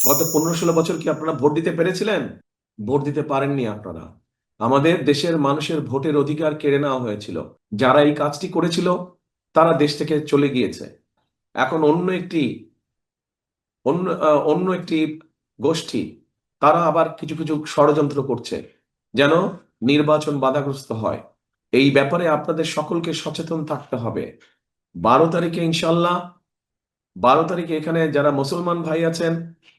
গত 15-16 বছর কি আপনারা ভোট দিতে পেরেছিলেন? ভোট দিতে পারেননি আপনারা। আমাদের দেশের মানুষের ভোটের অধিকার কেড়ে নেওয়া হয়েছিল। যারা এই কাজটি করেছিল তারা দেশ থেকে চলে গিয়েছে। এখন অন্য একটি গোষ্ঠী তারা আবার কিছু কিছু ষড়যন্ত্র করছে যেন নির্বাচন বাধাগ্রস্ত হয়। এই ব্যাপারে আপনাদের সকলকে সচেতন থাকতে হবে। 12 তারিখে ইনশাল্লাহ, 12 তারিখে এখানে যারা মুসলমান ভাই আছেন,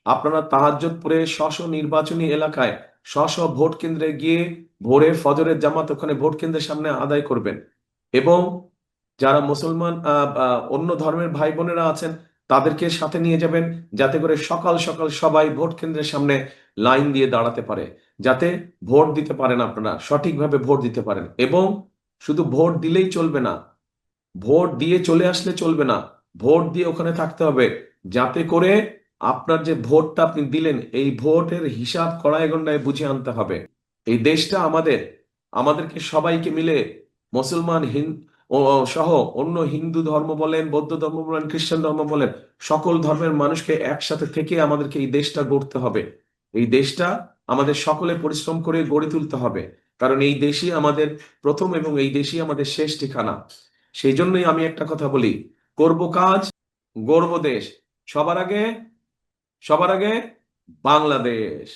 আপনারা তাহাজ্জুদ পড়ে স্ব নির্বাচনী এলাকায় স্ব ভোট কেন্দ্রে গিয়ে ভোরে ফজরের জামাত ওখানে ভোট কেন্দ্রের সামনে আদায় করবেন। এবং যারা মুসলমান অন্য ধর্মের ভাই বোনেরা আছেন তাদেরকে সাথে নিয়ে যাবেন, যাতে করে সকাল সকাল সবাই ভোট কেন্দ্রের সামনে লাইন দিয়ে দাঁড়াতে পারে, যাতে ভোট দিতে পারেন, আপনারা সঠিকভাবে ভোট দিতে পারেন। এবং শুধু ভোট দিলেই চলবে না, ভোট দিয়ে চলে আসলে চলবে না, ভোট দিয়ে ওখানে থাকতে হবে, যাতে করে আপনার যে ভোটটা আপনি দিলেন এই ভোটের হিসাব কড়াই গন্ডায় বুঝে আনতে হবে। এই দেশটা আমাদের, আমাদেরকে সবাইকে মিলে মুসলমান সহ অন্য হিন্দু ধর্ম বলেন, বৌদ্ধ ধর্ম বলেন, খ্রিস্টান ধর্ম বলেন, সকল ধর্মের মানুষকে একসাথে থেকে আমাদেরকে এই দেশটা গড়তে হবে। এই দেশটা আমাদের সকলে পরিশ্রম করে গড়ে তুলতে হবে, কারণ এই দেশই আমাদের প্রথম এবং এই দেশই আমাদের শেষ ঠিকানা। সেই জন্যই আমি একটা কথা বলি, করব কাজ, গড়ব দেশ। সবার আগে, সবার আগে বাংলাদেশ।